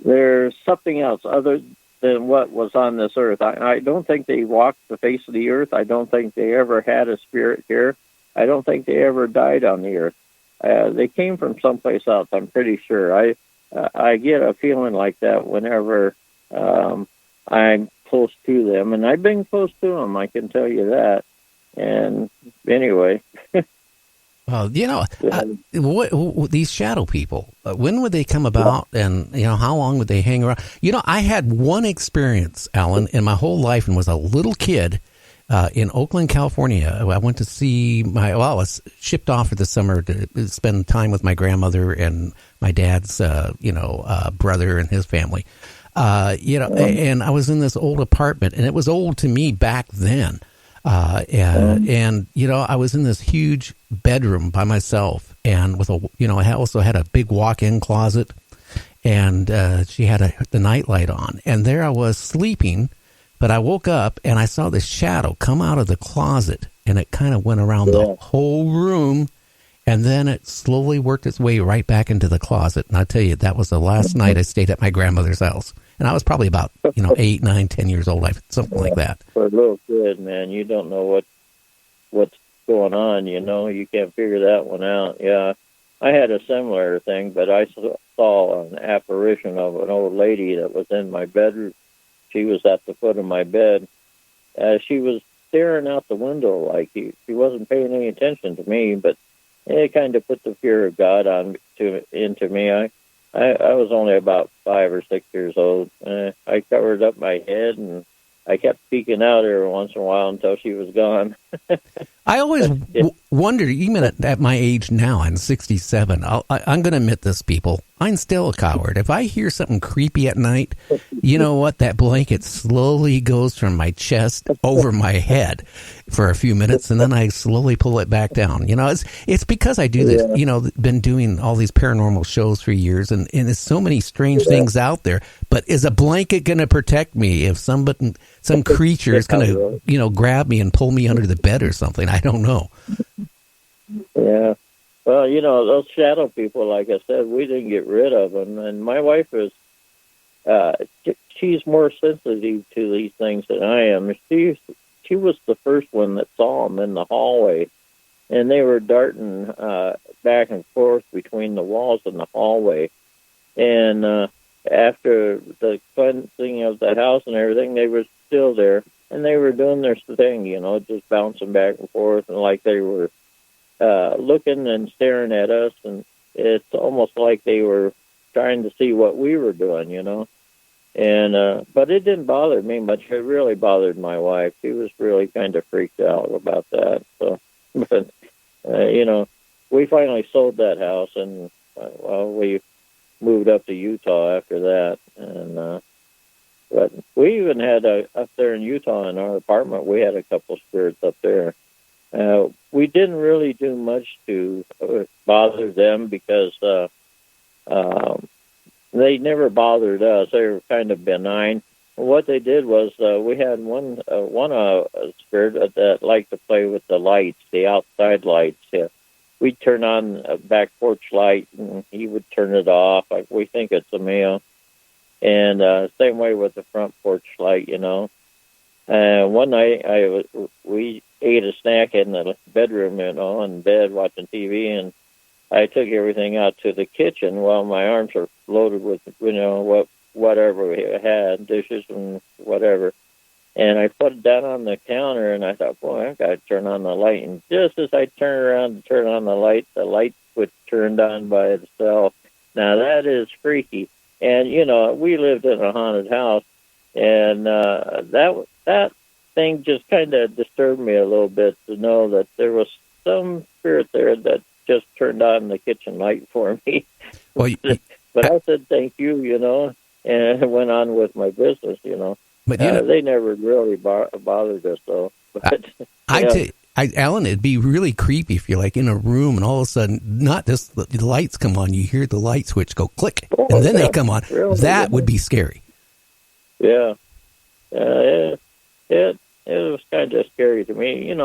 There's something else other than what was on this earth. I don't think they walked the face of the earth. I don't think they ever had a spirit here. I don't think they ever died on the earth. They came from someplace else, I'm pretty sure. I get a feeling like that whenever I'm close to them, and I've been close to them, I can tell you that. And anyway. Well, these shadow people, when would they come about, and, how long would they hang around? I had one experience, Alan, in my whole life, and was a little kid in Oakland, California. I went to see I was shipped off for the summer to spend time with my grandmother and my dad's, brother and his family. And I was in this old apartment, and it was old to me back then. And I was in this huge bedroom by myself, and with I also had a big walk-in closet, and she had the nightlight on, and there I was sleeping, but I woke up and I saw this shadow come out of the closet, and it kind of went around the whole room, and then it slowly worked its way right back into the closet. And I tell you, that was the last night I stayed at my grandmother's house. And I was probably about, 8, 9, 10 years old, something like that. For a little kid, man, you don't know what's going on, You can't figure that one out. Yeah, I had a similar thing, but I saw an apparition of an old lady that was in my bedroom. She was at the foot of my bed. She was staring out the window like she wasn't paying any attention to me, but it kind of put the fear of God into me. I was only about 5 or 6 years old. I covered up my head, and I kept peeking out every once in a while until she was gone. I always wondered, even at my age now, I'm 67. I'm going to admit this, people. I'm still a coward. If I hear something creepy at night, you know what? That blanket slowly goes from my chest over my head for a few minutes, and then I slowly pull it back down. It's because I do this, been doing all these paranormal shows for years, and there's so many strange things out there. But is a blanket going to protect me if some creature is going to, grab me and pull me under the bed or something? I don't know. Yeah. Well, those shadow people, like I said, we didn't get rid of them. And my wife is, she's more sensitive to these things than I am. She was the first one that saw them in the hallway, and they were darting back and forth between the walls in the hallway. And after the cleansing of the house and everything, they were still there, and they were doing their thing, just bouncing back and forth, and like they were looking and staring at us, and it's almost like they were trying to see what we were doing, And but it didn't bother me much. It really bothered my wife. She was really kind of freaked out about that. So, but we finally sold that house, and we moved up to Utah after that. And but we even had up there in Utah in our apartment, we had a couple spirits up there. We didn't really do much to bother them because they never bothered us. They were kind of benign. What they did was we had one spirit that liked to play with the lights, the outside lights. We'd turn on a back porch light, and he would turn it off. We think it's a male. And same way with the front porch light, One night we ate a snack in the bedroom, in bed watching TV, and I took everything out to the kitchen while my arms are loaded with, whatever we had, dishes and whatever. And I put it down on the counter, and I thought, boy, I've got to turn on the light. And just as I turned around to turn on the light switch turned on by itself. Now, that is freaky. And, we lived in a haunted house, and that thing just kind of disturbed me a little bit to know that there was some spirit there that just turned on the kitchen light for me. Well, but I said thank you, and went on with my business, But they never really bothered us, though. But, Alan, it'd be really creepy if you're like in a room and all of a sudden, not just the lights come on, you hear the light switch go click, and then they come on. Really, that would be scary. Yeah. It was kind of scary to me, And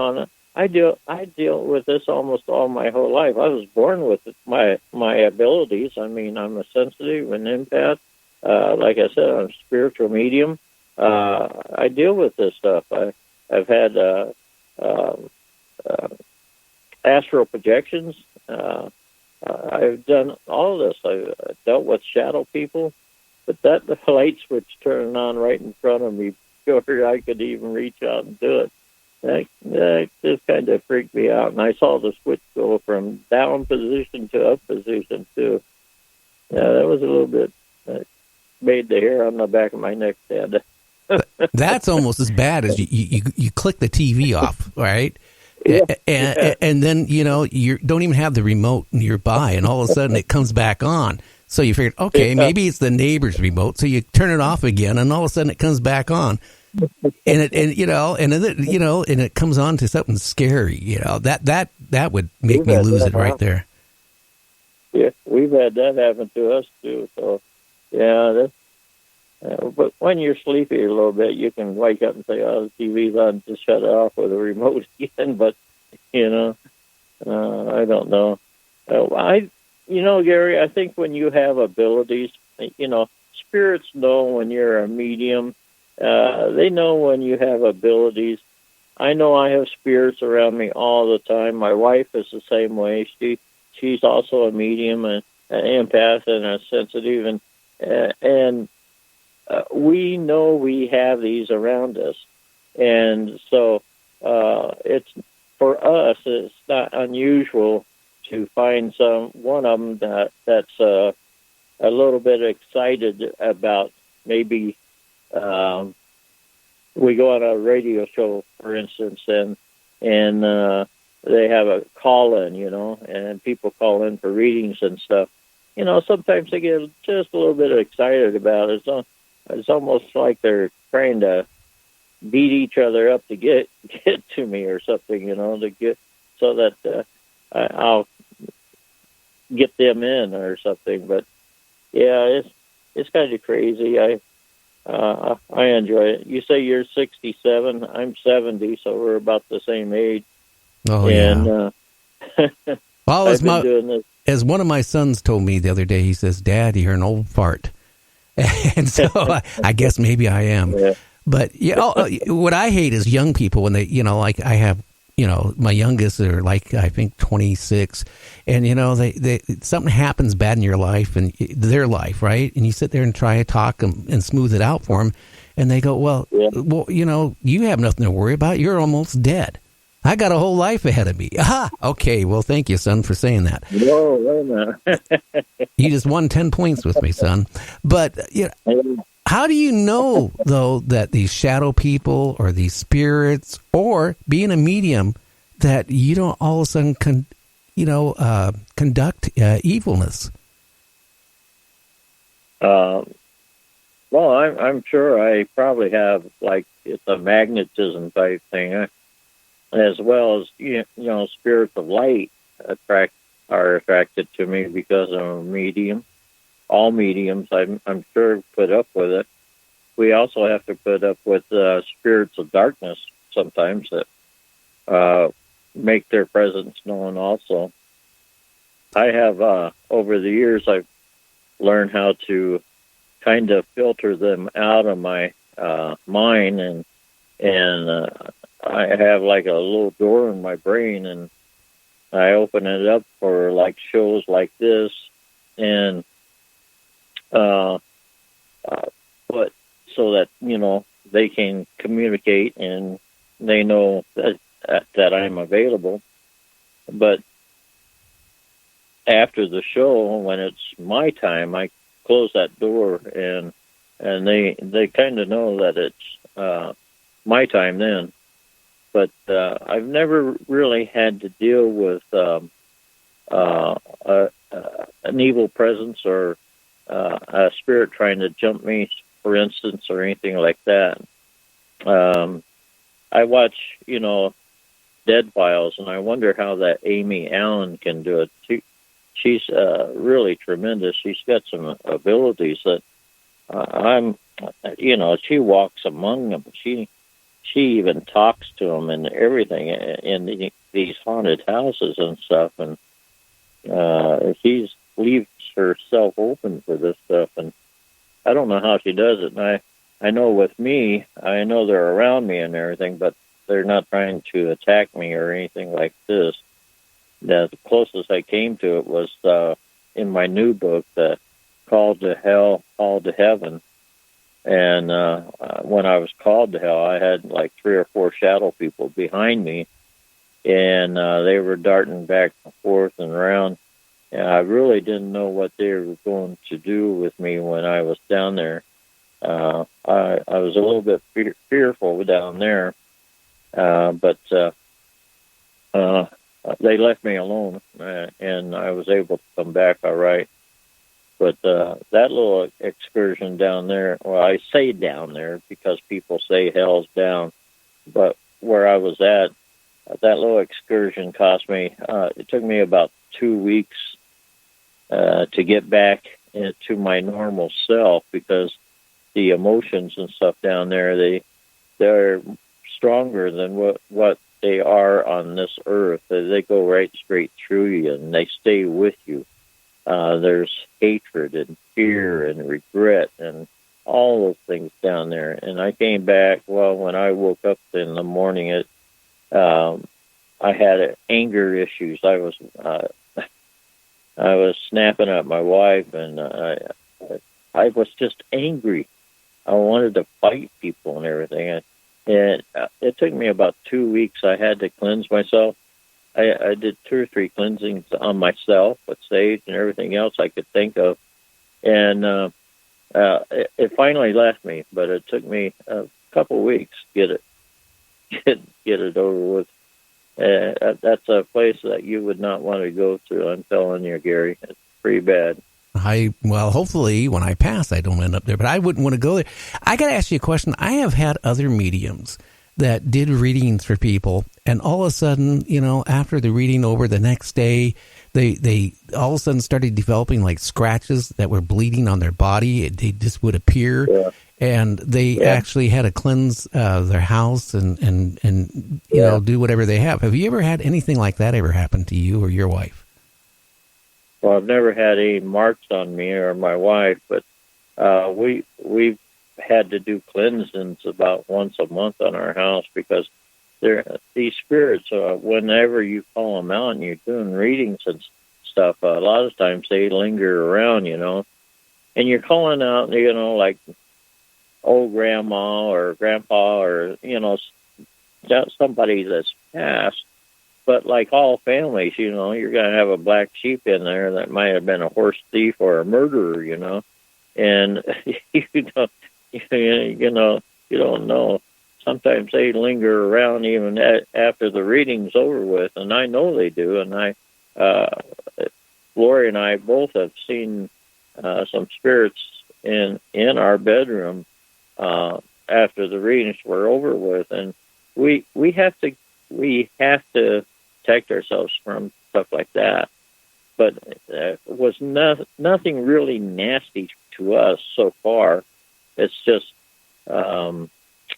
I deal with this almost all my whole life. I was born with my abilities. I mean, I'm a sensitive, an empath. like I said, I'm a spiritual medium. I deal with this stuff. I've had uh, astral projections. I've done all this. I've dealt with shadow people, but the light switch turned on right in front of me before I could even reach out and do it. That just kind of freaked me out, and I saw the switch go from down position to up position too. Yeah, that was a little bit made the hair on the back of my neck stand. That's almost as bad as you click the TV off, right? Yeah. And then, you don't even have the remote nearby, and all of a sudden it comes back on. So you figured, okay, maybe it's the neighbor's remote. So you turn it off again, and all of a sudden it comes back on. And it comes on to something scary, that would make me lose it right there. Yeah, we've had that happen to us too. So, yeah, but when you're sleepy a little bit, you can wake up and say, "Oh, the TV's on," just shut it off with a remote again. But I don't know. Gary, I think when you have abilities, spirits know when you're a medium. They know when you have abilities. I know I have spirits around me all the time. My wife is the same way. She's also a medium, and an empath, and a sensitive, and we know we have these around us, and so it's for us. It's not unusual to find one of them that's a little bit excited about maybe. We go on a radio show, for instance, and they have a call-in, and people call in for readings and stuff. Sometimes they get just a little bit excited about it. It's almost like they're trying to beat each other up to get to me or something, to get so that I'll get them in or something. But yeah, it's kind of crazy. I enjoy it. You say you're 67. I'm 70, so we're about the same age. Oh, and, yeah. Well, I've been doing this. As one of my sons told me the other day, he says, "Dad, you're an old fart." And so I guess maybe I am. Yeah. But what I hate is young people when they, like I have, my youngest are like, I think 26, and they something happens bad in your life and their life, right? And you sit there and try to talk them and smooth it out for them, and they go, well, you have nothing to worry about. You're almost dead. I got a whole life ahead of me. Aha! Okay, well, thank you, son, for saying that. No, wait a minute. You just won 10 points with me, son. But how do you know, though, that these shadow people or these spirits or being a medium, that you don't all of a sudden conduct evilness? Well, I'm sure I probably have, like, it's a magnetism type thing, as well as spirits of light are attracted to me because I'm a medium. All mediums, I'm sure, put up with it. We also have to put up with spirits of darkness sometimes that make their presence known also. I have, over the years, I've learned how to kind of filter them out of my mind, and I have like a little door in my brain, and I open it up for like shows like this, and but so that they can communicate and they know that I'm available. But after the show, when it's my time, I close that door, and they kind of know that it's my time then. But I've never really had to deal with an evil presence or a spirit trying to jump me, for instance, or anything like that. I watch, Dead Files, and I wonder how that Amy Allen can do it. She's really tremendous. She's got some abilities that she walks among them. She even talks to them and everything in these haunted houses and stuff, and she leaves herself open for this stuff. And I don't know how she does it. And I know with me, I know they're around me and everything, but they're not trying to attack me or anything like this. The closest I came to it was in my new book, the Called to Hell, Called to Heaven. And when I was called to hell, I had like 3 or 4 shadow people behind me, and they were darting back and forth and around. And I really didn't know what they were going to do with me when I was down there. I was a little bit fearful down there, but they left me alone, and I was able to come back all right. But that little excursion down there, well, I say down there because people say hell's down, but where I was at, that little excursion cost me, it took me about 2 weeks to get back into my normal self, because the emotions and stuff down there, they're stronger than what they are on this earth. They go right straight through you, and they stay with you. There's hatred and fear and regret and all those things down there. And I came back, well, when I woke up in the morning, I had anger issues. I was snapping at my wife, and I was just angry. I wanted to fight people and everything. And it took me about 2 weeks. I had to cleanse myself. I did 2 or 3 cleansings on myself with sage and everything else I could think of. And it finally left me, but it took me a couple of weeks to get it over with. That's a place that you would not want to go to. I'm telling you, Gary, it's pretty bad. Well, hopefully when I pass, I don't end up there, but I wouldn't want to go there. I got to ask you a question. I have had other mediums that did readings for people, and all of a sudden, after the reading over the next day, they all of a sudden started developing like scratches that were bleeding on their body. They just would appear. Yeah. And they actually had to cleanse their house and do whatever they have. Have you ever had anything like that ever happen to you or your wife? Well, I've never had any marks on me or my wife, but we've had to do cleansings about once a month on our house, because these spirits, whenever you call them out and you're doing readings and stuff, a lot of times they linger around, and you're calling out, like old grandma or grandpa or, somebody that's passed. But like all families, you're going to have a black sheep in there that might have been a horse thief or a murderer, and you don't know. Sometimes they linger around even after the reading's over with, and I know they do. And Lori and I both have seen some spirits in our bedroom after the readings were over with, and we have to protect ourselves from stuff like that. But it was nothing really nasty to us so far. It's just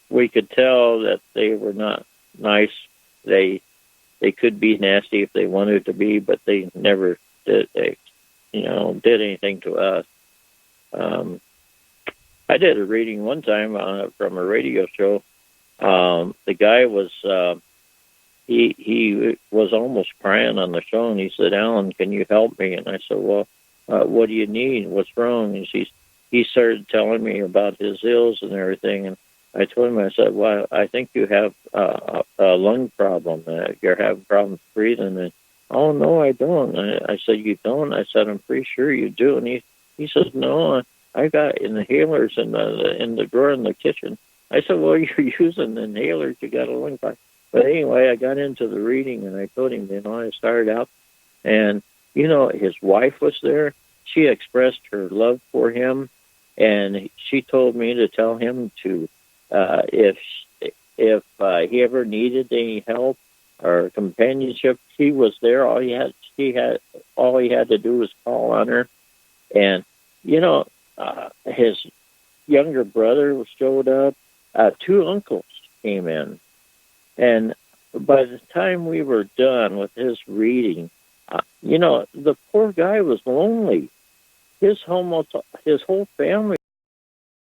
we could tell that they were not nice. They could be nasty if they wanted to be, but they never did. They did anything to us. I did a reading one time from a radio show. The guy was he was almost crying on the show, and he said, "Alan, can you help me?" And I said, "Well, what do you need? What's wrong?" And he started telling me about his ills and everything, and I told him, I said, "Well, I think you have a lung problem. You're having problems breathing." And, "Oh, no, I don't." I said, "You don't?" I said, "I'm pretty sure you do." And he says, "No, I got inhalers in the drawer in the kitchen." I said, "Well, you're using inhalers. You got a lung problem." But anyway, I got into the reading, and I told him, I started out, and, his wife was there. She expressed her love for him, and she told me to tell him to, if he ever needed any help or companionship, he was there. All he had to do was call on her. And, his younger brother showed up. 2 uncles came in. And by the time we were done with his reading, the poor guy was lonely. His whole family